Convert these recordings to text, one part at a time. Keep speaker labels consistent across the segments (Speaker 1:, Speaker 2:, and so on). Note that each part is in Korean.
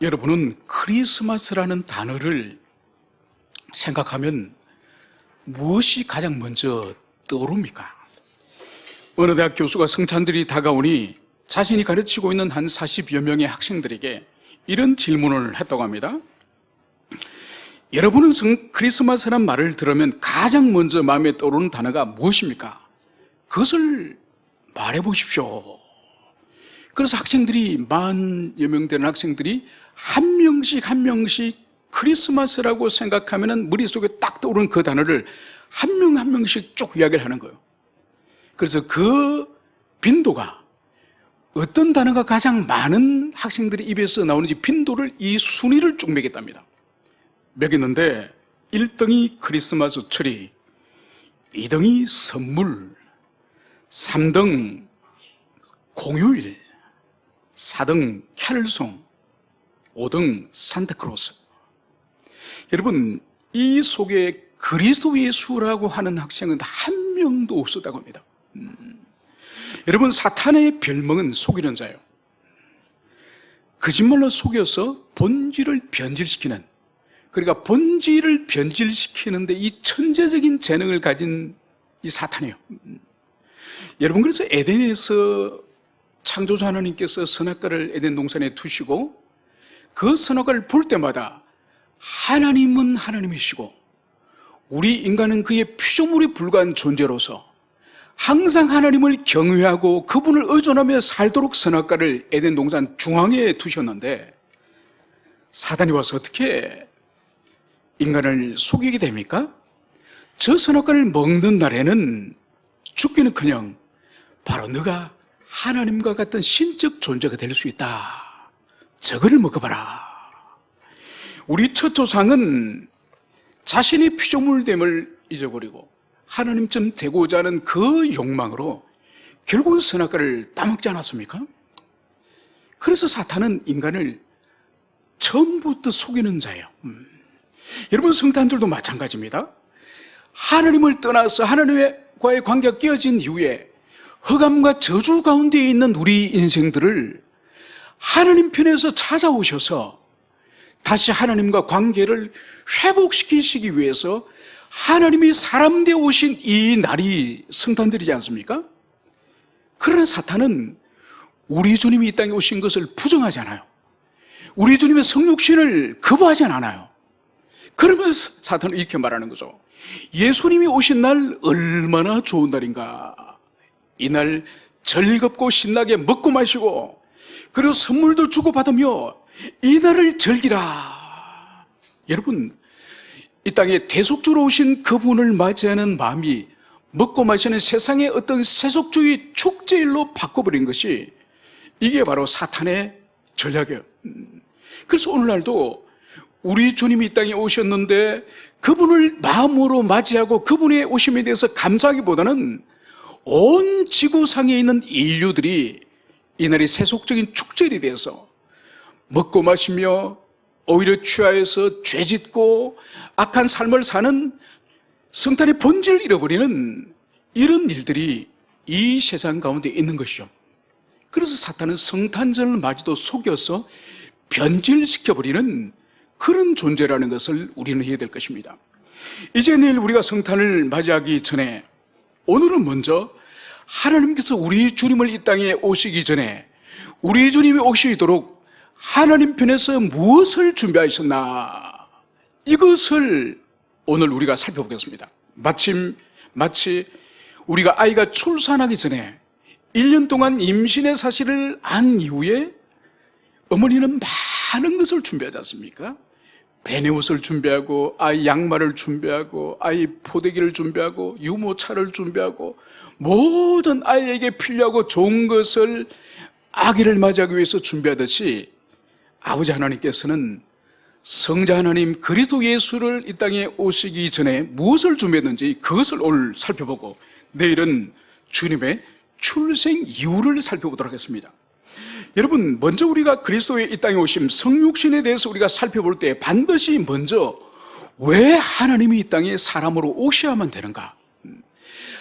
Speaker 1: 여러분은 크리스마스라는 단어를 생각하면 무엇이 가장 먼저 떠오릅니까? 어느 대학 교수가 성찬들이 다가오니 자신이 가르치고 있는 한 40여 명의 학생들에게 이런 질문을 했다고 합니다. 여러분은 크리스마스란 말을 들으면 가장 먼저 마음에 떠오르는 단어가 무엇입니까? 그것을 말해 보십시오. 그래서 학생들이 40여 명 되는 학생들이 한 명씩 크리스마스라고 생각하면 머릿속에 딱 떠오르는 그 단어를 한 명 한 명씩 쭉 이야기를 하는 거예요. 그래서 그 빈도가 어떤 단어가 가장 많은 학생들의 입에서 나오는지 빈도를 이 순위를 쭉 매겼답니다. 매겼는데 1등이 크리스마스 트리, 2등이 선물, 3등 공휴일, 4등 캐럴송, 5등 산타크로스. 여러분, 이 속에 그리스도 예수라고 하는 학생은 한 명도 없었다고 합니다. 여러분, 사탄의 별명은 속이는 자예요. 거짓말로 속여서 본질을 변질시키는, 그러니까 본질을 변질시키는데 이 천재적인 재능을 가진 이 사탄이에요. 여러분, 그래서 에덴에서 창조주 하나님께서 선악과를 에덴 동산에 두시고 그 선악과를 볼 때마다 하나님은 하나님이시고 우리 인간은 그의 피조물에 불과한 존재로서 항상 하나님을 경외하고 그분을 의존하며 살도록 선악과를 에덴 동산 중앙에 두셨는데 사단이 와서 어떻게 인간을 속이게 됩니까? 저 선악과를 먹는 날에는 죽기는커녕 바로 너가 하나님과 같은 신적 존재가 될 수 있다. 저거를 먹어봐라. 우리 첫 조상은 자신이 피조물됨을 잊어버리고 하나님쯤 되고자 하는 그 욕망으로 결국은 선악과를 따먹지 않았습니까? 그래서 사탄은 인간을 처음부터 속이는 자예요. 여러분, 성탄절도 마찬가지입니다. 하나님을 떠나서 하나님과의 관계가 깨어진 이후에 흑암과 저주 가운데 있는 우리 인생들을 하나님 편에서 찾아오셔서 다시 하나님과 관계를 회복시키시기 위해서 하나님이 사람 되어 오신 이 날이 성탄절이지 않습니까? 그러나 사탄은 우리 주님이 이 땅에 오신 것을 부정하지 않아요. 우리 주님의 성육신을 거부하지 않아요. 그러면서 사탄은 이렇게 말하는 거죠. 예수님이 오신 날 얼마나 좋은 날인가. 이날 즐겁고 신나게 먹고 마시고 그리고 선물도 주고받으며 이 날을 즐기라. 여러분, 이 땅에 대속주로 오신 그분을 맞이하는 마음이 먹고 마시는 세상의 어떤 세속주의 축제일로 바꿔버린 것이 이게 바로 사탄의 전략이에요. 그래서 오늘날도 우리 주님이 이 땅에 오셨는데 그분을 마음으로 맞이하고 그분의 오심에 대해서 감사하기보다는 온 지구상에 있는 인류들이 이날이 세속적인 축제일이 되어서 먹고 마시며 오히려 취하여서 죄짓고 악한 삶을 사는 성탄의 본질을 잃어버리는 이런 일들이 이 세상 가운데 있는 것이죠. 그래서 사탄은 성탄절 맞이도 속여서 변질시켜버리는 그런 존재라는 것을 우리는 해야 될 것입니다. 이제 내일 우리가 성탄을 맞이하기 전에 오늘은 먼저 하나님께서 우리 주님을 이 땅에 오시기 전에 우리 주님이 오시도록 하나님 편에서 무엇을 준비하셨나, 이것을 오늘 우리가 살펴보겠습니다. 마치 우리가 아이가 출산하기 전에 1년 동안 임신의 사실을 안 이후에 어머니는 많은 것을 준비하지 않습니까? 배내옷을 준비하고 아이 양말을 준비하고 아이 포대기를 준비하고 유모차를 준비하고 모든 아이에게 필요하고 좋은 것을 아기를 맞이하기 위해서 준비하듯이 아버지 하나님께서는 성자 하나님 그리스도 예수를 이 땅에 오시기 전에 무엇을 준비했는지 그것을 오늘 살펴보고 내일은 주님의 출생 이유를 살펴보도록 하겠습니다. 여러분, 먼저 우리가 그리스도의 이 땅에 오심 성육신에 대해서 우리가 살펴볼 때 반드시 먼저 왜 하나님이 이 땅에 사람으로 오셔야만 되는가,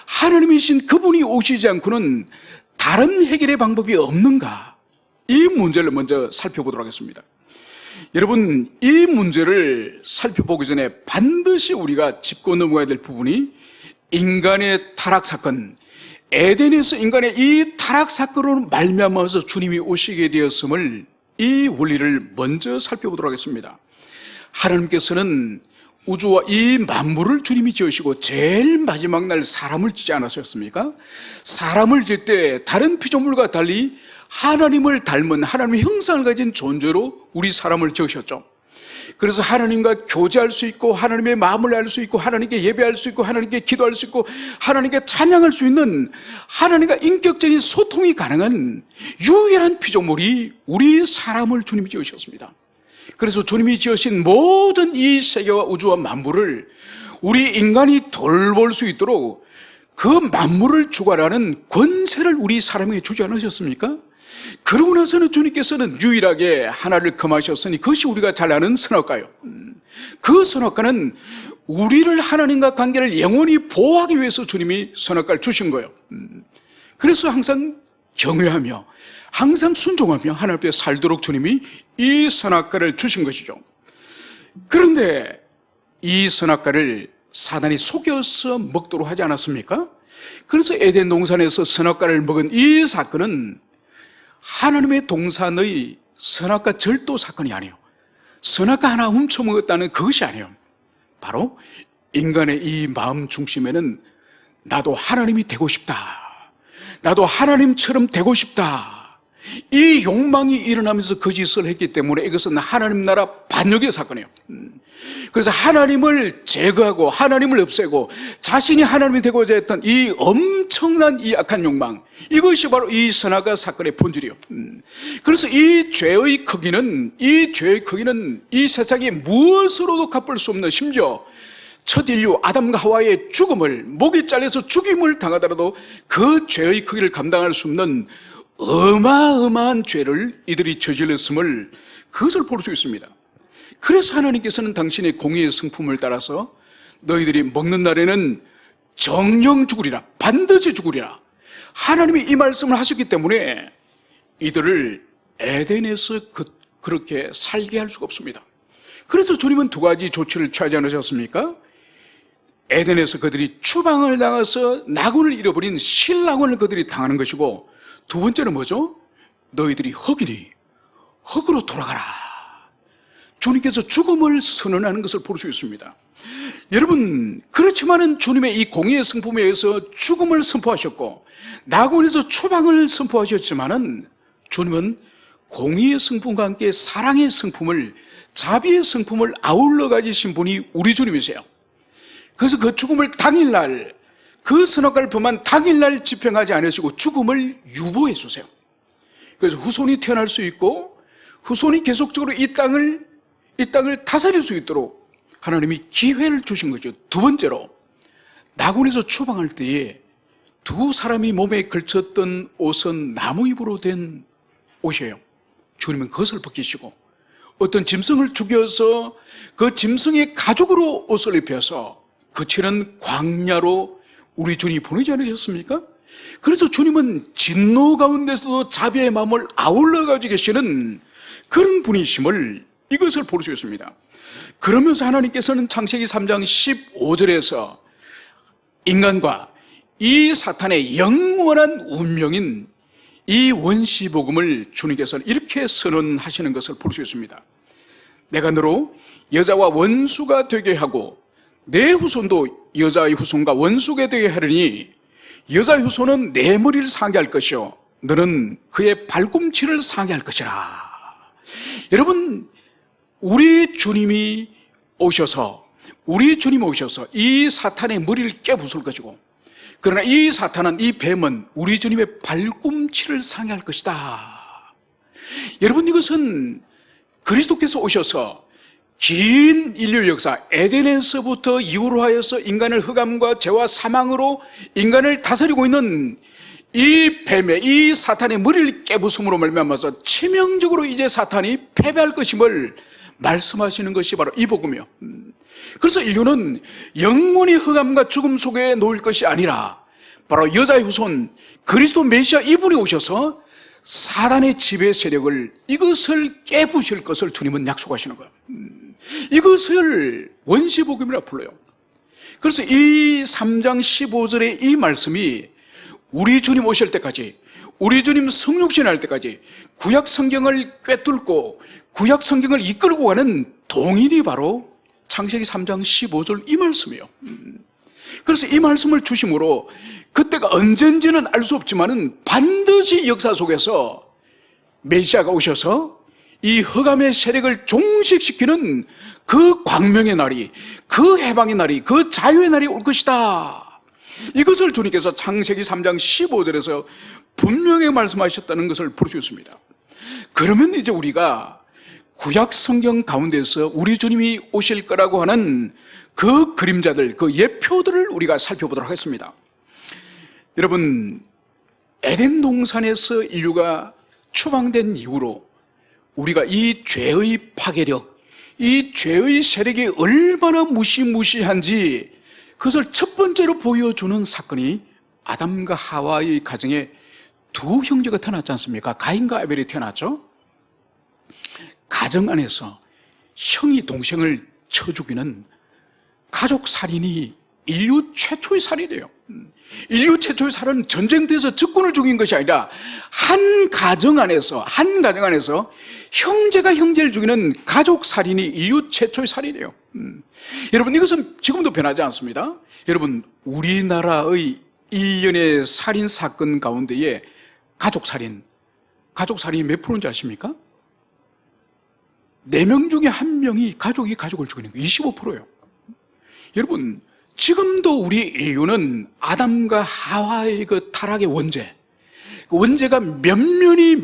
Speaker 1: 하나님이신 그분이 오시지 않고는 다른 해결의 방법이 없는가, 이 문제를 먼저 살펴보도록 하겠습니다. 여러분, 이 문제를 살펴보기 전에 반드시 우리가 짚고 넘어가야 될 부분이 인간의 타락 사건, 에덴에서 인간의 이 타락 사건으로 말미암아서 주님이 오시게 되었음을, 이 원리를 먼저 살펴보도록 하겠습니다. 하나님께서는 우주와 이 만물을 주님이 지으시고 제일 마지막 날 사람을 지지 않으셨습니까? 사람을 지을 때 다른 피조물과 달리 하나님을 닮은 하나님의 형상을 가진 존재로 우리 사람을 지으셨죠. 그래서 하나님과 교제할 수 있고, 하나님의 마음을 알 수 있고, 하나님께 예배할 수 있고, 하나님께 기도할 수 있고, 하나님께 찬양할 수 있는, 하나님과 인격적인 소통이 가능한 유일한 피조물이 우리 사람을 주님이 지으셨습니다. 그래서 주님이 지으신 모든 이 세계와 우주와 만물을 우리 인간이 돌볼 수 있도록 그 만물을 주관하는 권세를 우리 사람에게 주지 않으셨습니까? 그러고 나서는 주님께서는 유일하게 하나를 금하셨으니 그것이 우리가 잘 아는 선악과요. 그 선악과는 우리를 하나님과 관계를 영원히 보호하기 위해서 주님이 선악과를 주신 거예요. 그래서 항상 경외하며 항상 순종하며 하나님 앞에 살도록 주님이 이 선악과를 주신 것이죠. 그런데 이 선악과를 사단이 속여서 먹도록 하지 않았습니까? 그래서 에덴 동산에서 선악과를 먹은 이 사건은 하나님의 동산의 선악과 절도 사건이 아니에요. 선악과 하나 훔쳐먹었다는 그것이 아니에요. 바로 인간의 이 마음 중심에는 나도 하나님이 되고 싶다, 나도 하나님처럼 되고 싶다, 이 욕망이 일어나면서 그 짓을 했기 때문에 이것은 하나님 나라 반역의 사건이에요. 그래서 하나님을 제거하고 하나님을 없애고 자신이 하나님이 되고자 했던 이 엄청난 이 악한 욕망, 이것이 바로 이 선악과 사건의 본질이에요. 그래서 이 죄의 크기는 이 세상에 무엇으로도 갚을 수 없는, 심지어 첫 인류 아담과 하와의 죽음을, 목이 잘려서 죽임을 당하더라도 그 죄의 크기를 감당할 수 없는 어마어마한 죄를 이들이 저질렀음을, 그것을 볼 수 있습니다. 그래서 하나님께서는 당신의 공의의 성품을 따라서 너희들이 먹는 날에는 정령 죽으리라, 반드시 죽으리라, 하나님이 이 말씀을 하셨기 때문에 이들을 에덴에서 그렇게 살게 할 수가 없습니다. 그래서 주님은 두 가지 조치를 취하지 않으셨습니까? 에덴에서 그들이 추방을 당해서 낙원을 잃어버린 신낙원을 그들이 당하는 것이고, 두 번째는 뭐죠? 너희들이 흙이니 흙으로 돌아가라. 주님께서 죽음을 선언하는 것을 볼 수 있습니다. 여러분, 그렇지만은 주님의 이 공의의 성품에 의해서 죽음을 선포하셨고 낙원에서 추방을 선포하셨지만은 주님은 공의의 성품과 함께 사랑의 성품을, 자비의 성품을 아울러 가지신 분이 우리 주님이세요. 그래서 그 죽음을 당일날, 그 선악과를 범한 당일날 집행하지 않으시고 죽음을 유보해 주세요. 그래서 후손이 태어날 수 있고 후손이 계속적으로 이 땅을 다스릴 수 있도록 하나님이 기회를 주신 거죠. 두 번째로, 낙원에서 추방할 때에 두 사람이 몸에 걸쳤던 옷은 나무잎으로 된 옷이에요. 주님은 그것을 벗기시고 어떤 짐승을 죽여서 그 짐승의 가죽으로 옷을 입혀서 그치는 광야로 우리 주님이 보내지 않으셨습니까? 그래서 주님은 진노 가운데서도 자비의 마음을 아울러 가지고 계시는 그런 분이심을, 이것을 볼 수 있습니다. 그러면서 하나님께서는 창세기 3장 15절에서 인간과 이 사탄의 영원한 운명인 이 원시복음을 주님께서는 이렇게 선언하시는 것을 볼 수 있습니다. 내가 너로 여자와 원수가 되게 하고 내 후손도 여자의 후손과 원수가 되게 하려니 여자의 후손은 내 머리를 상하게 할 것이요 너는 그의 발꿈치를 상하게 할 것이라. 여러분, 우리 주님이 오셔서 이 사탄의 머리를 깨부술 것이고, 그러나 이 사탄은, 이 뱀은 우리 주님의 발꿈치를 상해할 것이다. 여러분, 이것은 그리스도께서 오셔서 긴 인류 역사, 에덴에서부터 이후로 하여서 인간을 흑암과 죄와 사망으로 인간을 다스리고 있는 이 뱀의, 이 사탄의 머리를 깨부숨으로 말미암아서 치명적으로 이제 사탄이 패배할 것임을 말씀하시는 것이 바로 이 복음이요. 그래서 인류는 영원히 흑암과 죽음 속에 놓일 것이 아니라 바로 여자의 후손 그리스도 메시아 이분이 오셔서 사단의 지배 세력을 이것을 깨부실 것을 주님은 약속하시는 거예요. 이것을 원시복음이라 불러요. 그래서 이 3장 15절의 이 말씀이 우리 주님 오실 때까지, 우리 주님 성육신할 때까지 구약 성경을 꿰뚫고 구약 성경을 이끌고 가는 동일이 바로 창세기 3장 15절 이 말씀이에요. 그래서 이 말씀을 주심으로 그때가 언젠지는 알 수 없지만은 반드시 역사 속에서 메시아가 오셔서 이 흑암의 세력을 종식시키는 그 광명의 날이, 그 해방의 날이, 그 자유의 날이 올 것이다. 이것을 주님께서 창세기 3장 15절에서 분명히 말씀하셨다는 것을 볼 수 있습니다. 그러면 이제 우리가 구약 성경 가운데서 우리 주님이 오실 거라고 하는 그 그림자들, 그 예표들을 우리가 살펴보도록 하겠습니다. 여러분, 에덴 동산에서 인류가 추방된 이후로 우리가 이 죄의 파괴력, 이 죄의 세력이 얼마나 무시무시한지 그것을 첫 번째로 보여주는 사건이 아담과 하와의 가정에 두 형제가 태어났지 않습니까? 가인과 아벨이 태어났죠. 가정 안에서 형이 동생을 쳐 죽이는 가족 살인이 인류 최초의 살인이에요. 인류 최초의 살인은 전쟁터에서 적군을 죽인 것이 아니라 한 가정 안에서 형제가 형제를 죽이는 가족 살인이 인류 최초의 살인이에요. 여러분, 이것은 지금도 변하지 않습니다. 여러분, 우리나라의 이연의 살인 사건 가운데에 가족 살인이 몇 프로인지 아십니까? 4명 중에 1명이 가족이 가족을 죽이는 거예요. 25%예요. 여러분, 지금도 우리 인류는 아담과 하와의 그 타락의 원죄, 그 원죄가 면면이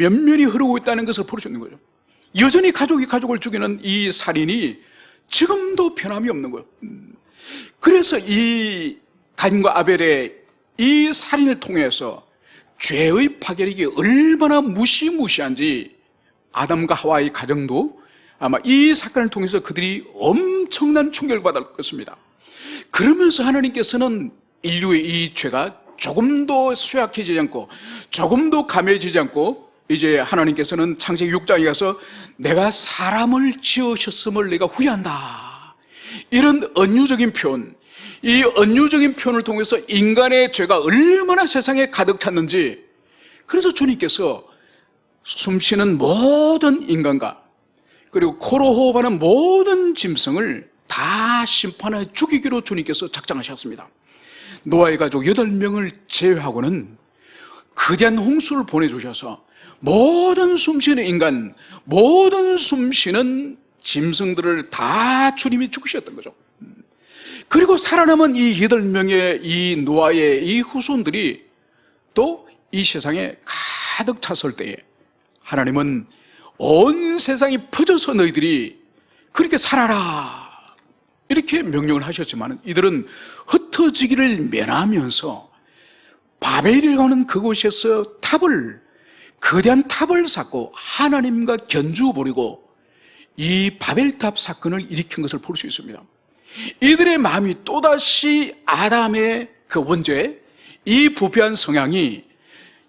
Speaker 1: 흐르고 있다는 것을 볼 수 있는 거죠. 여전히 가족이 가족을 죽이는 이 살인이 지금도 변함이 없는 거예요. 그래서 이 가인과 아벨의 이 살인을 통해서 죄의 파괴력이 얼마나 무시무시한지 아담과 하와의 가정도 아마 이 사건을 통해서 그들이 엄청난 충격을 받을 것입니다. 그러면서 하나님께서는 인류의 이 죄가 조금도 쇠약해지지 않고 조금도 감해지지 않고 이제 하나님께서는 창세기 6장에 가서 내가 사람을 지으셨음을 내가 후회한다. 이런 은유적인 표현, 이 은유적인 표현을 통해서 인간의 죄가 얼마나 세상에 가득 찼는지, 그래서 주님께서 숨쉬는 모든 인간과 그리고 코로 호흡하는 모든 짐승을 다 심판하여 죽이기로 주님께서 작정하셨습니다. 노아의 가족 8명을 제외하고는 거대한 홍수를 보내주셔서 모든 숨쉬는 인간, 모든 숨쉬는 짐승들을 다 주님이 죽이셨던 거죠. 그리고 살아남은 이 8명의 이 노아의 이 후손들이 또 이 세상에 가득 찼을 때에 하나님은 온 세상이 퍼져서 너희들이 그렇게 살아라 이렇게 명령을 하셨지만 이들은 흩어지기를 면하면서 바벨이라고 하는 그곳에서 거대한 탑을 쌓고 하나님과 견주 버리고 이 바벨탑 사건을 일으킨 것을 볼 수 있습니다. 이들의 마음이 또다시 아담의 그 원죄, 이 부패한 성향이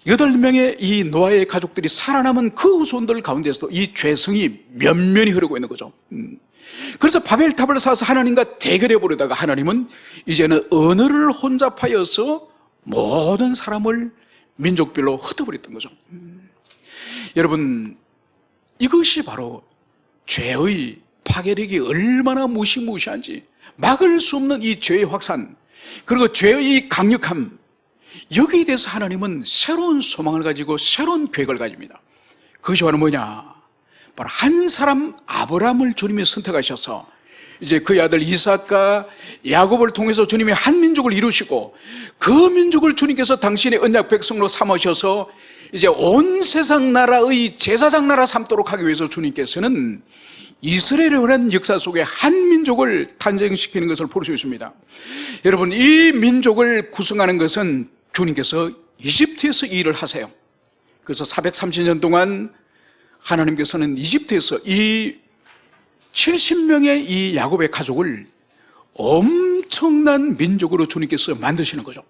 Speaker 1: 8명의 이 노아의 가족들이 살아남은 그 후손들 가운데서도 이 죄성이 면면이 흐르고 있는 거죠. 그래서 바벨탑을 쌓아서 하나님과 대결해 보려다가 하나님은 이제는 언어를 혼잡하여서 모든 사람을 민족별로 흩어버렸던 거죠. 여러분, 이것이 바로 죄의 파괴력이 얼마나 무시무시한지, 막을 수 없는 이 죄의 확산, 그리고 죄의 강력함, 여기에 대해서 하나님은 새로운 소망을 가지고 새로운 계획을 가집니다. 그것이 바로 뭐냐? 바로 한 사람 아브라함을 주님이 선택하셔서 이제 그의 아들 이삭과 야곱을 통해서 주님이 한 민족을 이루시고 그 민족을 주님께서 당신의 언약 백성으로 삼으셔서 이제 온 세상 나라의 제사장 나라 삼도록 하기 위해서 주님께서는 이스라엘이라는 역사 속에 한 민족을 탄생시키는 것을 볼 수 있습니다. 여러분, 이 민족을 구성하는 것은 주님께서 이집트에서 일을 하세요. 그래서 430년 동안 하나님께서는 이집트에서 이 70명의 이 야곱의 가족을 엄청난 민족으로 주님께서 만드시는 거죠.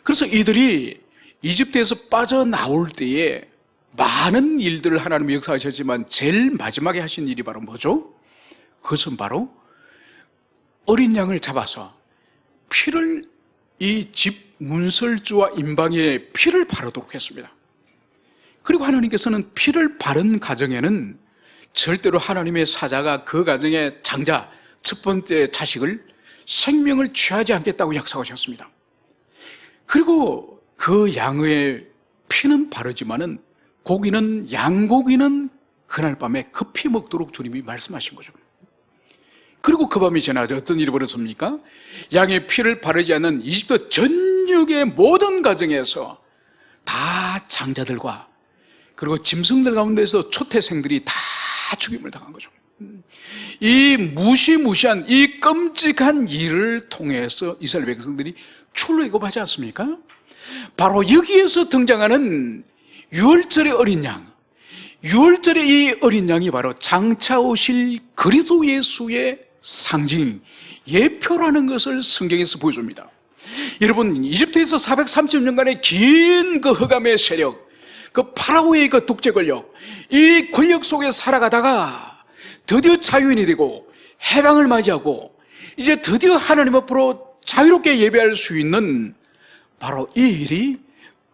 Speaker 1: 그래서 이들이 이집트에서 빠져나올 때에 많은 일들을 하나님이 역사하셨지만 제일 마지막에 하신 일이 바로 뭐죠? 그것은 바로 어린 양을 잡아서 피를, 이 집 문설주와 임방에 피를 바르도록 했습니다. 그리고 하나님께서는 피를 바른 가정에는 절대로 하나님의 사자가 그 가정의 장자, 첫 번째 자식을, 생명을 취하지 않겠다고 약속하셨습니다. 그리고 그 양의 피는 바르지만은 고기는, 양고기는 그날 밤에 급히 먹도록 주님이 말씀하신 거죠. 그리고 그 밤이 지나자 어떤 일이 벌어졌습니까? 양의 피를 바르지 않는 이집트 전역의 모든 가정에서 다 장자들과 그리고 짐승들 가운데서 초태생들이 다 죽임을 당한 거죠. 이 무시무시한, 이 끔찍한 일을 통해서 이스라엘 백성들이 출애굽하지 않습니까? 바로 여기에서 등장하는 유월절의 어린 양, 유월절의 이 어린 양이 바로 장차 오실 그리스도 예수의 상징, 예표라는 것을 성경에서 보여줍니다. 여러분, 이집트에서 430년간의 긴 그 흑암의 세력, 그 파라오의 그 독재 권력, 이 권력 속에 살아가다가 드디어 자유인이 되고 해방을 맞이하고 이제 드디어 하나님 앞으로 자유롭게 예배할 수 있는 바로 이 일이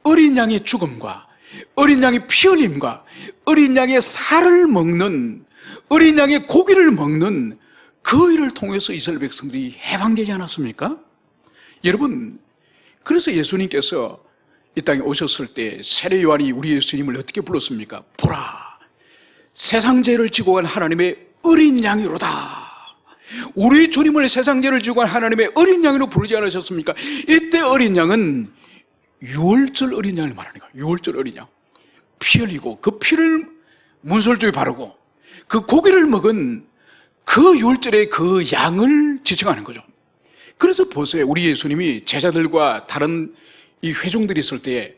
Speaker 1: 어린 양의 죽음과 어린 양의 피 흘림과 어린 양의 살을 먹는, 어린 양의 고기를 먹는 그 일을 통해서 이스라엘 백성들이 해방되지 않았습니까? 여러분, 그래서 예수님께서 이 땅에 오셨을 때 세례 요한이 우리 예수님을 어떻게 불렀습니까? 보라, 세상 죄를 지고 간 하나님의 어린 양이로다. 우리 주님을 세상 죄를 지고 간 하나님의 어린 양으로 부르지 않으셨습니까? 이때 어린 양은 유월절 어린 양을 말하는 거예요. 유월절 어린 양, 피 흘리고 그 피를 문설주에 바르고 그 고기를 먹은 그 유월절의 그 양을 지칭하는 거죠. 그래서 보세요, 우리 예수님이 제자들과 다른 이 회중들이 있을 때에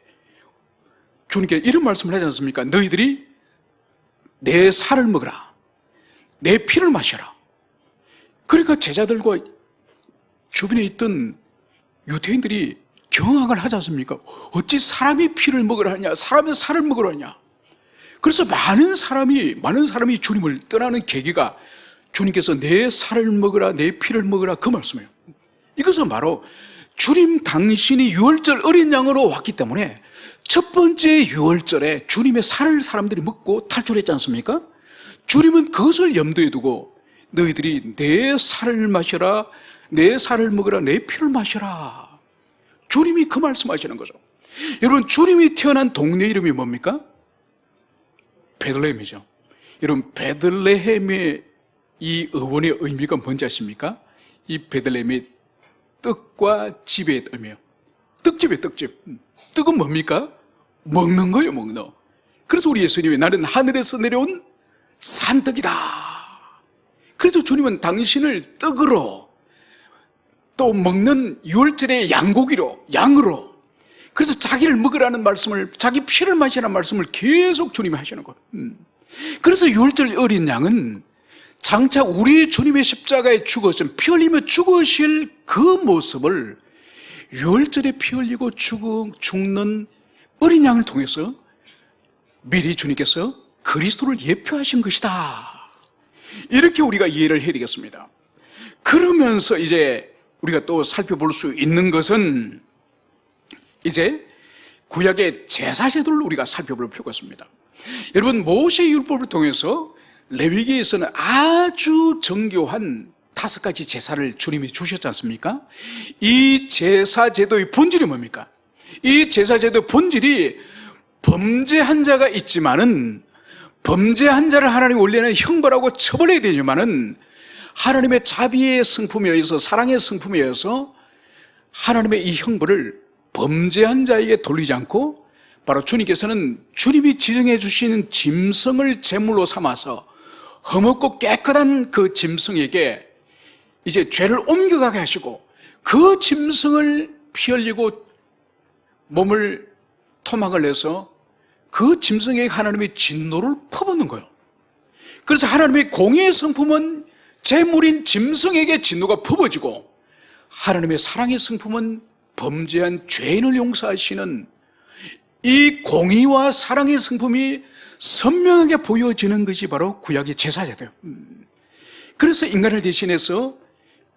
Speaker 1: 주님께 이런 말씀을 하지 않습니까? 너희들이 내 살을 먹으라, 내 피를 마셔라. 그러니까 제자들과 주변에 있던 유대인들이 경악을 하지 않습니까? 어찌 사람이 피를 먹으라 하냐, 사람의 살을 먹으라 하냐. 그래서 많은 사람이 주님을 떠나는 계기가 주님께서 내 살을 먹으라, 내 피를 먹으라, 그 말씀이에요. 이것은 바로 주님 당신이 유월절 어린 양으로 왔기 때문에 첫 번째 유월절에 주님의 살을 사람들이 먹고 탈출했지 않습니까? 주님은 그것을 염두에 두고 너희들이 내 살을 마셔라, 내 살을 먹으라, 내 피를 마셔라. 주님이 그 말씀하시는 거죠. 여러분, 주님이 태어난 동네 이름이 뭡니까? 베들레헴이죠. 여러분, 베들레헴의 이 어원의 의미가 뭔지 아십니까? 이 베들레헴이 떡과 집의 의미예요. 떡집이에요, 떡집. 떡은 뭡니까? 먹는 거예요, 먹는 거. 그래서 우리 예수님이 나는 하늘에서 내려온 산떡이다. 그래서 주님은 당신을 떡으로, 또 먹는 유월절의 양고기로, 양으로, 그래서 자기를 먹으라는 말씀을, 자기 피를 마시라는 말씀을 계속 주님이 하시는 거예요. 그래서 유월절 어린 양은 장차 우리 주님의 십자가에 죽으신, 피 흘리며 죽으실 그 모습을 유월절에 피 흘리고 죽는 어린 양을 통해서 미리 주님께서 그리스도를 예표하신 것이다. 이렇게 우리가 이해를 해야 되겠습니다. 그러면서 이제 우리가 또 살펴볼 수 있는 것은 이제 구약의 제사제도를 우리가 살펴볼 필요가 있습니다. 여러분, 모세의 율법을 통해서 레위기에서는 아주 정교한 5가지 제사를 주님이 주셨지 않습니까? 이 제사제도의 본질이 뭡니까? 이 제사제도의 본질이 범죄한 자가 있지만은, 범죄한 자를 하나님 원래는 형벌하고 처벌해야 되지만은 하나님의 자비의 성품에 의해서, 사랑의 성품에 의해서 하나님의 이 형벌을 범죄한 자에게 돌리지 않고 바로 주님께서는 주님이 지정해 주신 짐승을 제물로 삼아서 흠없고 깨끗한 그 짐승에게 이제 죄를 옮겨가게 하시고 그 짐승을 피 흘리고 몸을 토막을 내서 그 짐승에게 하나님의 진노를 퍼붓는 거예요. 그래서 하나님의 공의의 성품은 제물인 짐승에게 진노가 퍼부어지고 하나님의 사랑의 성품은 범죄한 죄인을 용서하시는 이 공의와 사랑의 성품이 선명하게 보여지는 것이 바로 구약의 제사제도예요. 그래서 인간을 대신해서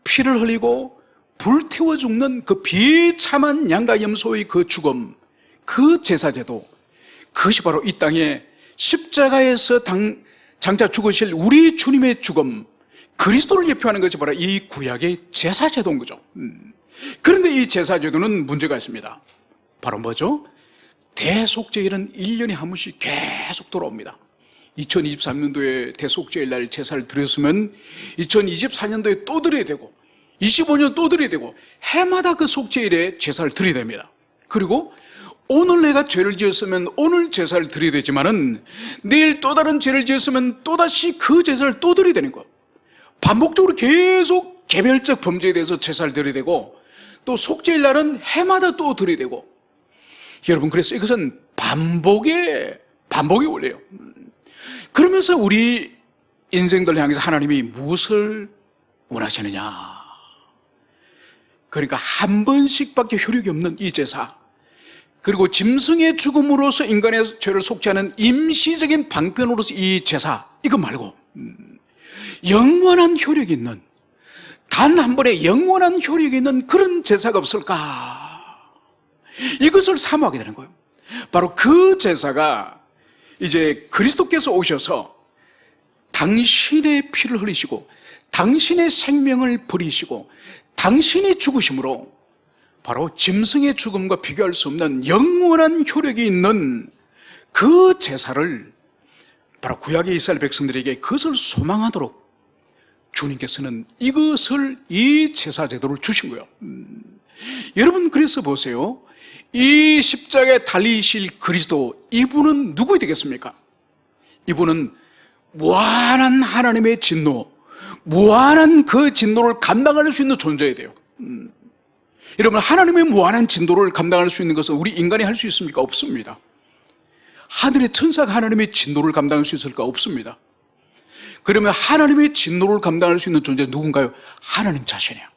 Speaker 1: 피를 흘리고 불태워 죽는 그 비참한 양과 염소의 그 죽음, 그 제사제도, 그것이 바로 이 땅에 십자가에서 장차 죽으실 우리 주님의 죽음, 그리스도를 예표하는 것이 바로 이 구약의 제사제도인 거죠. 그런데 이 제사제도는 문제가 있습니다. 바로 뭐죠? 대속죄일은 1년에 한 번씩 계속 돌아옵니다. 2023년도에 대속죄일 날 제사를 드렸으면 2024년도에 또 드려야 되고 25년 또 드려야 되고 해마다 그 속죄일에 제사를 드려야 됩니다. 그리고 오늘 내가 죄를 지었으면 오늘 제사를 드려야 되지만은 내일 또 다른 죄를 지었으면 또다시 그 제사를 또 드려야 되는 거예요. 반복적으로 계속 개별적 범죄에 대해서 제사를 드려야 되고 또 속죄일 날은 해마다 또 드려야 되고, 여러분 그래서 이것은 반복의 원리예요. 그러면서 우리 인생들 향해서 하나님이 무엇을 원하시느냐, 그러니까 한 번씩밖에 효력이 없는 이 제사, 그리고 짐승의 죽음으로서 인간의 죄를 속죄하는 임시적인 방편으로서 이 제사, 이거 말고 영원한 효력이 있는, 단 한 번에 영원한 효력이 있는 그런 제사가 없을까, 이것을 사모하게 되는 거예요. 바로 그 제사가 이제 그리스도께서 오셔서 당신의 피를 흘리시고 당신의 생명을 버리시고 당신이 죽으심으로 바로 짐승의 죽음과 비교할 수 없는 영원한 효력이 있는 그 제사를 바로 구약의 이스라엘 백성들에게 그것을 소망하도록 주님께서는 이것을, 이 제사 제도를 주신 거예요. 여러분 그래서 보세요. 이 십자가에 달리실 그리스도, 이분은 누구 되겠습니까? 이분은 무한한 하나님의 진노, 무한한 그 진노를 감당할 수 있는 존재여야 돼요. 여러분, 하나님의 무한한 진노를 감당할 수 있는 것은 우리 인간이 할 수 있습니까? 없습니다. 하늘의 천사가 하나님의 진노를 감당할 수 있을까? 없습니다. 그러면 하나님의 진노를 감당할 수 있는 존재는 누군가요? 하나님 자신이에요.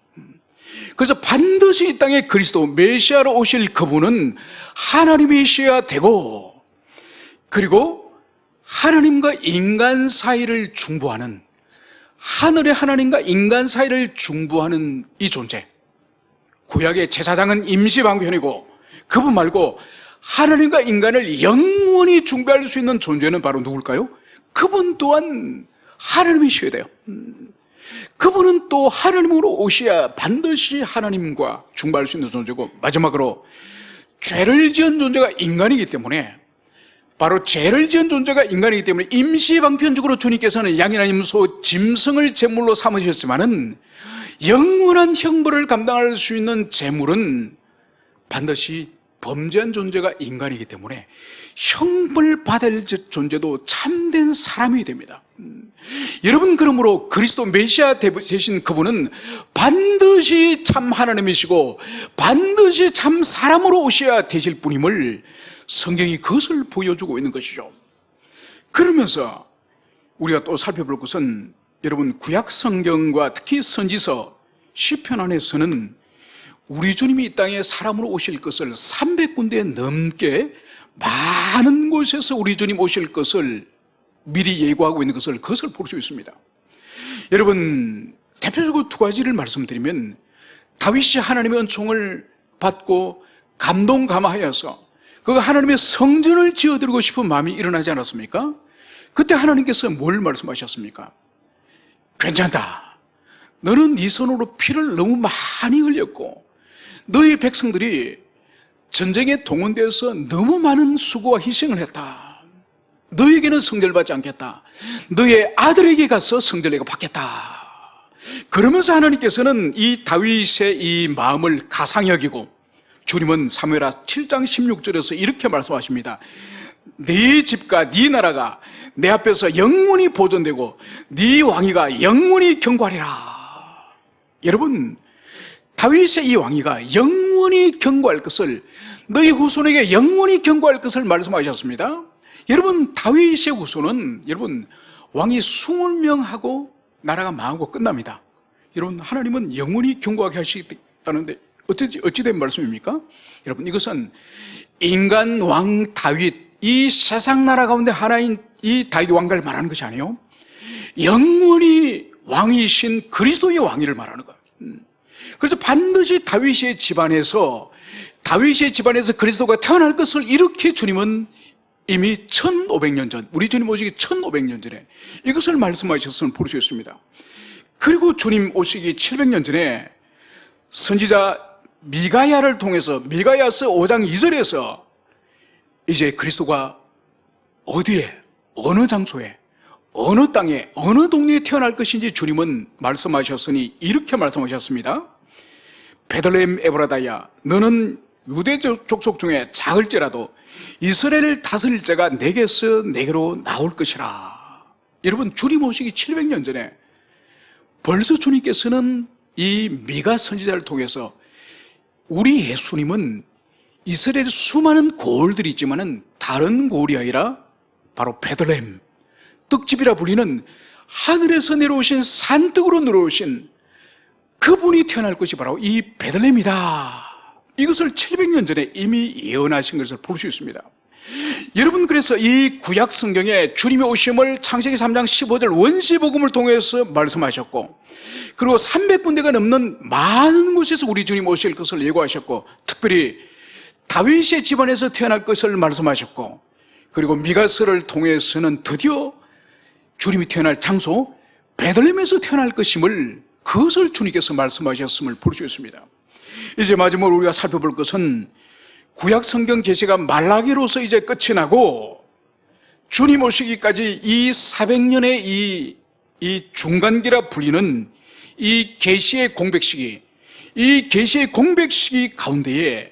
Speaker 1: 그래서 반드시 이 땅에 그리스도 메시아로 오실 그분은 하나님이셔야 되고, 그리고 하나님과 인간 사이를 중보하는, 하늘의 하나님과 인간 사이를 중보하는 이 존재, 구약의 제사장은 임시방편이고 그분 말고 하나님과 인간을 영원히 중보할 수 있는 존재는 바로 누굴까요? 그분 또한 하나님이셔야 돼요. 그분은 또 하나님으로 오셔야 반드시 하나님과 중보할 수 있는 존재고, 마지막으로 죄를 지은 존재가 인간이기 때문에, 바로 죄를 지은 존재가 인간이기 때문에 임시방편적으로 주님께서는 양이나 염소, 짐승을 제물로 삼으셨지만은 영원한 형벌을 감당할 수 있는 제물은 반드시 범죄한 존재가 인간이기 때문에 형벌 받을 존재도 참된 사람이 됩니다. 여러분, 그러므로 그리스도 메시아 되신 그분은 반드시 참 하나님이시고 반드시 참 사람으로 오셔야 되실 분임을 성경이 그것을 보여주고 있는 것이죠. 그러면서 우리가 또 살펴볼 것은, 여러분, 구약 성경과 특히 선지서 시편 안에서는 우리 주님이 이 땅에 사람으로 오실 것을 300군데 넘게 많은 곳에서 우리 주님 오실 것을 미리 예고하고 있는 것을, 그것을 볼 수 있습니다. 여러분, 대표적으로 두 가지를 말씀드리면, 다윗이 하나님의 은총을 받고 감동감화하여서 그 하나님의 성전을 지어드리고 싶은 마음이 일어나지 않았습니까? 그때 하나님께서 뭘 말씀하셨습니까? 괜찮다. 너는 네 손으로 피를 너무 많이 흘렸고 너희 백성들이 전쟁에 동원되어서 너무 많은 수고와 희생을 했다. 너에게는 성전을 받지 않겠다. 너의 아들에게 가서 성전을 내가 받겠다. 그러면서 하나님께서는 이 다윗의 이 마음을 가상히 여기고, 주님은 사무엘하 7장 16절에서 이렇게 말씀하십니다. 네 집과 네 나라가 내 앞에서 영원히 보존되고 네 왕위가 영원히 경고하리라. 여러분, 다윗의 이 왕위가 영원히 경고할 것을, 너희 후손에게 영원히 경고할 것을 말씀하셨습니다. 여러분, 다윗의 후손은, 여러분, 왕이 20명하고 나라가 망하고 끝납니다. 여러분, 하나님은 영원히 경고하게 하시겠다는데 어찌된 말씀입니까? 여러분, 이것은 인간 왕 다윗, 이 세상 나라 가운데 하나인 이 다윗 왕가를 말하는 것이 아니에요. 영원히 왕이신 그리스도의 왕위를 말하는 거예요. 그래서 반드시 다윗의 집안에서 그리스도가 태어날 것을 이렇게 주님은 이미 1500년 전, 우리 주님 오시기 1500년 전에 이것을 말씀하셨음을 볼 수 있습니다. 그리고 주님 오시기 700년 전에 선지자 미가야를 통해서 미가야서 5장 2절에서 이제 그리스도가 어디에, 어느 장소에, 어느 땅에, 어느 동네에 태어날 것인지 주님은 말씀하셨으니 이렇게 말씀하셨습니다. 베들레헴 에브라다야, 너는 유대 족속 중에 작을지라도 이스라엘을 다스릴 자가 내게서 내게로 나올 것이라. 여러분, 주님 오시기 700년 전에 벌써 주님께서는 이 미가 선지자를 통해서 우리 예수님은 이스라엘의 수많은 고을들이 있지만은 다른 고을이 아니라 바로 베들레헴, 떡집이라 불리는 하늘에서 내려오신 산떡으로 내려오신 그분이 태어날 것이 바로 이 베들레헴이다. 이것을 700년 전에 이미 예언하신 것을 볼 수 있습니다. 여러분, 그래서 이 구약 성경에 주님의 오심을 창세기 3장 15절 원시복음을 통해서 말씀하셨고, 그리고 300군데가 넘는 많은 곳에서 우리 주님 오실 것을 예고하셨고, 특별히 다윗의 집안에서 태어날 것을 말씀하셨고, 그리고 미가서를 통해서는 드디어 주님이 태어날 장소 베들레헴에서 태어날 것임을, 그것을 주님께서 말씀하셨음을 볼 수 있습니다. 이제 마지막으로 우리가 살펴볼 것은 구약 성경 계시가 말라기로서 이제 끝이 나고 주님 오시기까지 이 400년의 이 중간기라 불리는 이 계시의 공백 시기, 이 계시의 공백 시기 가운데에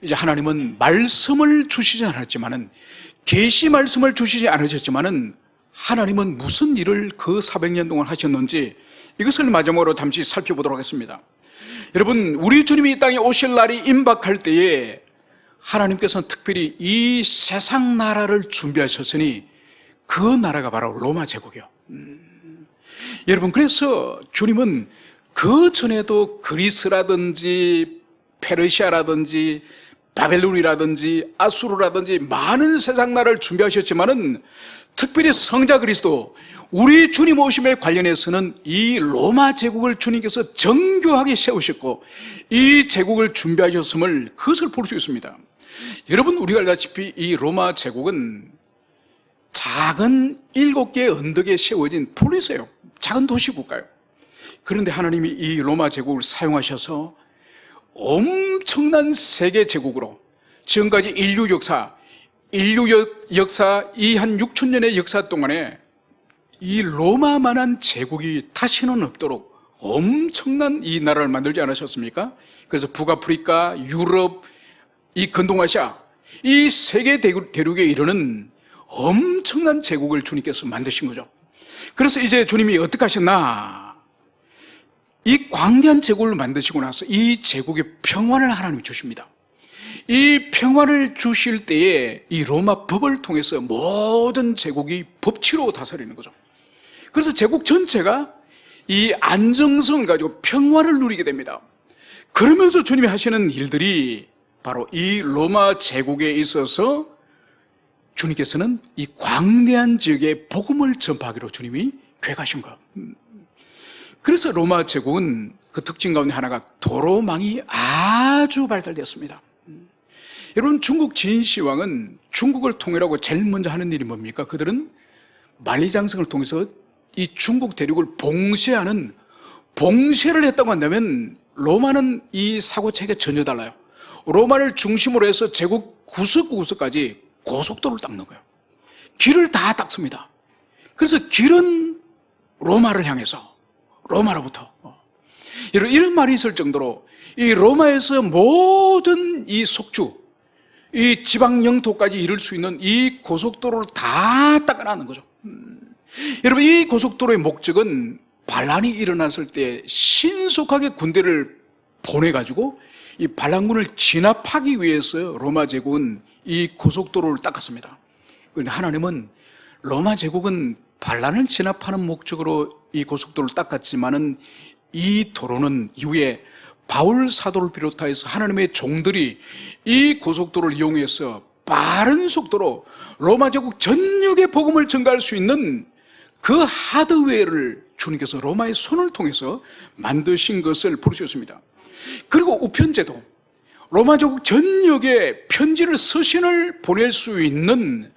Speaker 1: 이제 하나님은 말씀을 주시지 않았지만은, 계시 말씀을 주시지 않으셨지만은 하나님은 무슨 일을 그 400년 동안 하셨는지 이것을 마지막으로 잠시 살펴보도록 하겠습니다. 여러분, 우리 주님이 이 땅에 오실 날이 임박할 때에 하나님께서는 특별히 이 세상 나라를 준비하셨으니 그 나라가 바로 로마 제국이요. 여러분, 그래서 주님은 그 전에도 그리스라든지 페르시아라든지 바벨론이라든지 아수르라든지 많은 세상 나라를 준비하셨지만은 특별히 성자 그리스도, 우리 주님 오심에 관련해서는 이 로마 제국을 주님께서 정교하게 세우셨고 이 제국을 준비하셨음을, 그것을 볼 수 있습니다. 여러분, 우리가 알다시피 이 로마 제국은 작은 7개의 언덕에 세워진 폴리스예요. 작은 도시국가예요. 그런데 하나님이 이 로마 제국을 사용하셔서 엄청난 세계 제국으로 지금까지 인류 역사 이 한 6,000년의 역사 동안에 이 로마만한 제국이 다시는 없도록 엄청난 이 나라를 만들지 않으셨습니까? 그래서 북아프리카, 유럽, 이 근동아시아, 이 세계 대륙에 이르는 엄청난 제국을 주님께서 만드신 거죠. 그래서 이제 주님이 어떻게 하셨나? 이 광대한 제국을 만드시고 나서 이 제국에 평안을 하나님이 주십니다. 이 평안을 주실 때에 이 로마 법을 통해서 모든 제국이 법치로 다스리는 거죠. 그래서 제국 전체가 이 안정성을 가지고 평화를 누리게 됩니다. 그러면서 주님이 하시는 일들이 바로 이 로마 제국에 있어서 주님께서는 이 광대한 지역에 복음을 전파하기로 주님이 계획하신 거예요. 그래서 로마 제국은 그 특징 가운데 하나가 도로망이 아주 발달되었습니다. 여러분, 중국 진시황은 중국을 통일하고 제일 먼저 하는 일이 뭡니까? 그들은 만리장성을 통해서 이 중국 대륙을 봉쇄를 했다고 한다면 로마는 이 사고체계가 전혀 달라요. 로마를 중심으로 해서 제국 구석구석까지 고속도로를 닦는 거예요. 길을 다 닦습니다. 그래서 길은 로마를 향해서, 로마로부터. 이런 말이 있을 정도로 이 로마에서 모든 이 속주, 이 지방 영토까지 이룰 수 있는 이 고속도로를 다 닦아놨는 거죠. 여러분, 이 고속도로의 목적은 반란이 일어났을 때 신속하게 군대를 보내가지고 이 반란군을 진압하기 위해서 로마 제국은 이 고속도로를 닦았습니다. 그런데 하나님은 로마 제국은 반란을 진압하는 목적으로 이 고속도로를 닦았지만은 이 도로는 이후에 바울 사도를 비롯해서 하나님의 종들이 이 고속도로를 이용해서 빠른 속도로 로마 제국 전역에 복음을 전가할 수 있는 그 하드웨어를 주님께서 로마의 손을 통해서 만드신 것을 볼 수 있습니다. 그리고 우편제도, 로마 제국 전역에 편지를 서신을 보낼 수 있는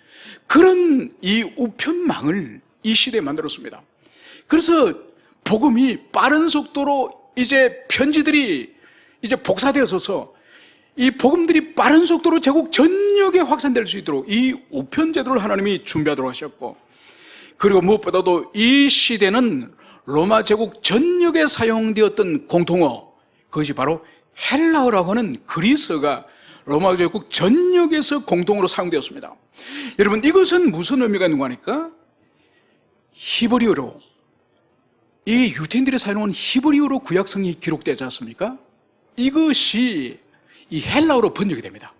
Speaker 1: 그런 이 우편망을 이 시대에 만들었습니다. 그래서 복음이 빠른 속도로 이제 편지들이 이제 복사되어서 이 복음들이 빠른 속도로 제국 전역에 확산될 수 있도록 이 우편제도를 하나님이 준비하도록 하셨고, 그리고 무엇보다도 이 시대는 로마 제국 전역에 사용되었던 공통어, 그것이 바로 헬라어라고 하는 그리스어가 로마 제국 전역에서 공통으로 사용되었습니다. 여러분, 이것은 무슨 의미가 있는 거니까? 히브리어로, 이 유대인들이 사용하는 히브리어로 구약성이 기록되지 않습니까? 이것이 이 헬라어로 번역이 됩니다.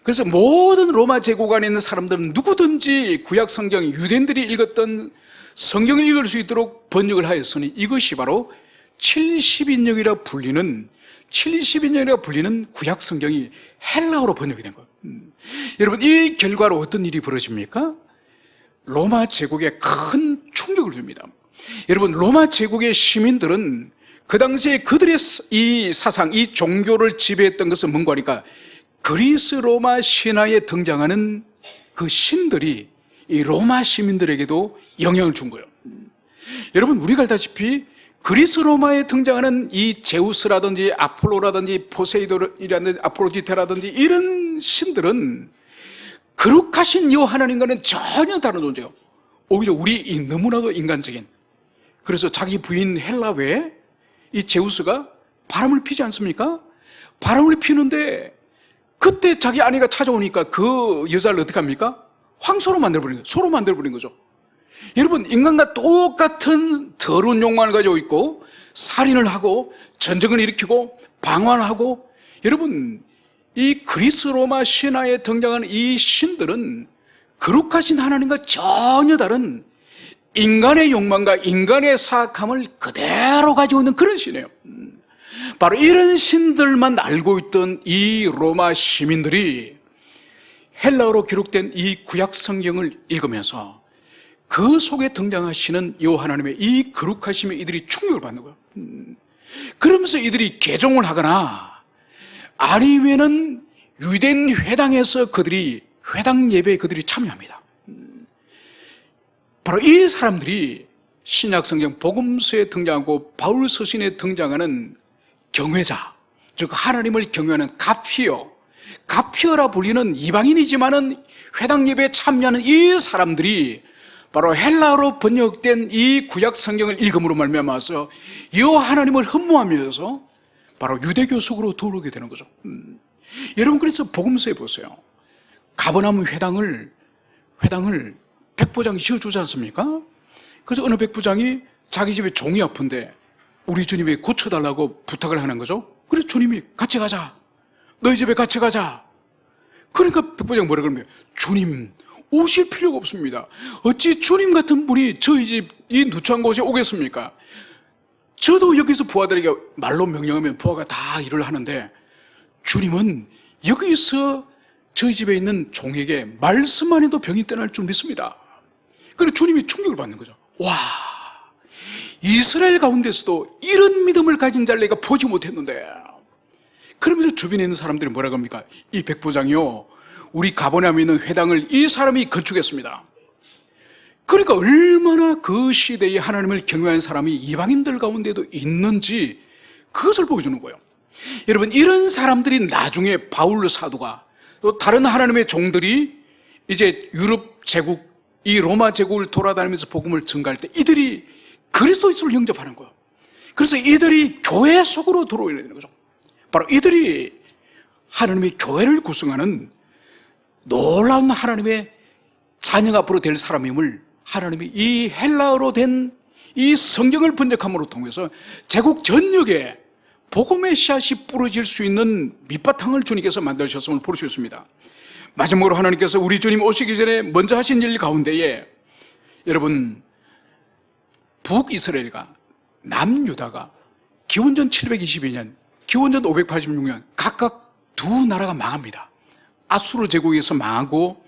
Speaker 1: 그래서 모든 로마 제국 안에 있는 사람들은 누구든지 구약성경, 유대인들이 읽었던 성경을 읽을 수 있도록 번역을 하였으니 이것이 바로 70인역이라 불리는 구약성경이 헬라어로 번역이 된 거예요. 여러분, 이 결과로 어떤 일이 벌어집니까? 로마 제국에 큰 충격을 줍니다. 여러분, 로마 제국의 시민들은 그 당시에 그들의 이 사상, 이 종교를 지배했던 것은 뭔가 하니까 그리스 로마 신화에 등장하는 그 신들이 이 로마 시민들에게도 영향을 준 거예요. 여러분, 우리가 알다시피 그리스 로마에 등장하는 이 제우스라든지 아폴로라든지 포세이돈이라든지 아프로디테라든지 이런 신들은 거룩하신 여호와 하나님과는 전혀 다른 존재예요. 오히려 우리 너무나도 인간적인, 그래서 자기 부인 헬라 외에 이 제우스가 바람을 피지 않습니까? 바람을 피는데 그때 자기 아내가 찾아오니까 그 여자를 어떻게 합니까? 황소로 만들어버린 거예요. 소로 만들어버린 거죠. 여러분, 인간과 똑같은 더러운 욕망을 가지고 있고 살인을 하고 전쟁을 일으키고 방황하고, 여러분, 이 그리스 로마 신화에 등장하는 이 신들은 거룩하신 하나님과 전혀 다른 인간의 욕망과 인간의 사악함을 그대로 가지고 있는 그런 신이에요. 바로 이런 신들만 알고 있던 이 로마 시민들이 헬라어로 기록된 이 구약 성경을 읽으면서 그 속에 등장하시는 여호와 하나님의 이 거룩하심에 이들이 충격을 받는 거예요. 그러면서 이들이 개종을 하거나 아니면은 유대인 회당에서 회당 예배에 그들이 참여합니다. 바로 이 사람들이 신약 성경 복음서에 등장하고 바울 서신에 등장하는 경외자, 즉 하나님을 경외하는 가피어라 불리는 이방인이지만은 회당 예배에 참여하는 이 사람들이 바로 헬라어로 번역된 이 구약 성경을 읽음으로 말미암아서 여호와 하나님을 흠모하면서 바로 유대교 속으로 들어오게 되는 거죠. 여러분, 그래서 복음서에 보세요. 가버나움 회당을 백부장이 지어주지 않습니까? 그래서 어느 백부장이 자기 집에 종이 아픈데 우리 주님이 고쳐달라고 부탁을 하는 거죠. 그래서 주님이 같이 가자, 너희 집에 같이 가자. 그러니까 백부장이 뭐라 그러면, 주님 오실 필요가 없습니다. 어찌 주님 같은 분이 저희 집 이 누추한 곳에 오겠습니까? 저도 여기서 부하들에게 말로 명령하면 부하가 다 일을 하는데 주님은 여기서 저희 집에 있는 종에게 말씀만 해도 병이 떠날 줄 믿습니다. 그래서 주님이 충격을 받는 거죠. 와, 이스라엘 가운데서도 이런 믿음을 가진 자를 내가 보지 못했는데. 그러면서 주변에 있는 사람들이 뭐라 그럽니까? 이 백부장이요, 우리 가버나움에 있는 회당을 이 사람이 건축했습니다. 그러니까 얼마나 그 시대에 하나님을 경외하는 사람이 이방인들 가운데도 있는지 그것을 보여주는 거예요. 여러분, 이런 사람들이 나중에 바울 사도가 또 다른 하나님의 종들이 이제 유럽 제국, 이 로마 제국을 돌아다니면서 복음을 전가할 때 이들이 그리스도 예수를 영접하는 거예요. 그래서 이들이 교회 속으로 들어오게 되는 거죠. 바로 이들이 하나님의 교회를 구성하는 놀라운 하나님의 자녀가 앞으로 될 사람임을 하나님이 이 헬라어로 된 이 성경을 번역함으로 통해서 제국 전역에 복음의 씨앗이 뿌려질 수 있는 밑바탕을 주님께서 만드셨음을 볼 수 있습니다. 마지막으로 하나님께서 우리 주님 오시기 전에 먼저 하신 일 가운데에, 여러분, 북이스라엘과 남유다가 기원전 722년, 기원전 586년 각각 두 나라가 망합니다. 아수르 제국에서 망하고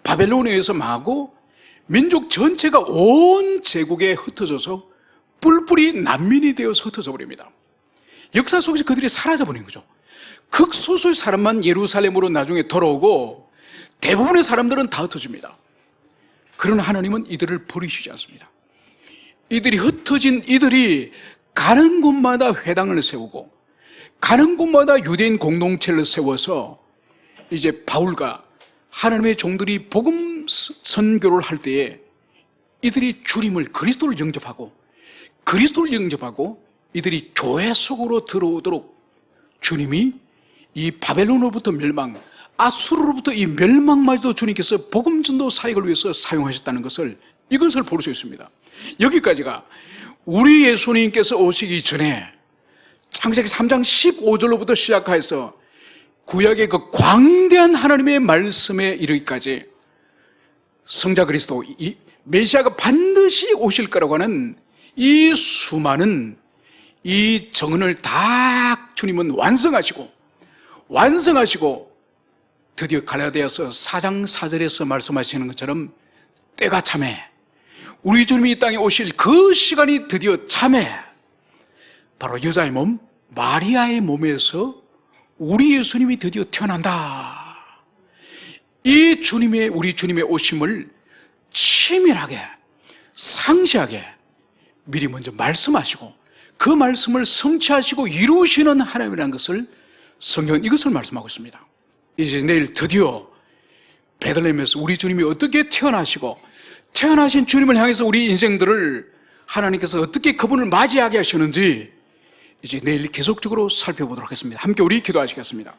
Speaker 1: 바벨론에 의해서 망하고 민족 전체가 온 제국에 흩어져서 뿔뿔이 난민이 되어서 흩어져 버립니다. 역사 속에서 그들이 사라져버린 거죠. 극소수의 사람만 예루살렘으로 나중에 돌아오고 대부분의 사람들은 다 흩어집니다. 그러나 하나님은 이들을 버리시지 않습니다. 이들이 흩어진 이들이 가는 곳마다 회당을 세우고 가는 곳마다 유대인 공동체를 세워서 이제 바울과 하나님의 종들이 복음 선교를 할 때에 이들이 주님을 그리스도를 영접하고 이들이 교회 속으로 들어오도록 주님이 이 바벨론으로부터 멸망, 아수르로부터 이 멸망마저도 주님께서 복음 전도 사역을 위해서 사용하셨다는 것을 이것을 볼 수 있습니다. 여기까지가 우리 예수님께서 오시기 전에 창세기 3장 15절로부터 시작해서 구약의 그 광대한 하나님의 말씀에 이르기까지 성자 그리스도, 이 메시아가 반드시 오실 거라고 하는 이 수많은 이 정언을 다 주님은 완성하시고 드디어 갈라디아서 4장 4절에서 말씀하시는 것처럼 때가 참해, 우리 주님이 이 땅에 오실 그 시간이 드디어 참해, 바로 여자의 몸 마리아의 몸에서 우리 예수님이 드디어 태어난다. 이 주님의, 우리 주님의 오심을 치밀하게 상세하게 미리 먼저 말씀하시고 그 말씀을 성취하시고 이루시는 하나님이라는 것을 성경은 이것을 말씀하고 있습니다. 이제 내일 드디어 베들레헴에서 우리 주님이 어떻게 태어나시고 태어나신 주님을 향해서 우리 인생들을 하나님께서 어떻게 그분을 맞이하게 하셨는지 이제 내일 계속적으로 살펴보도록 하겠습니다. 함께 우리 기도하시겠습니다.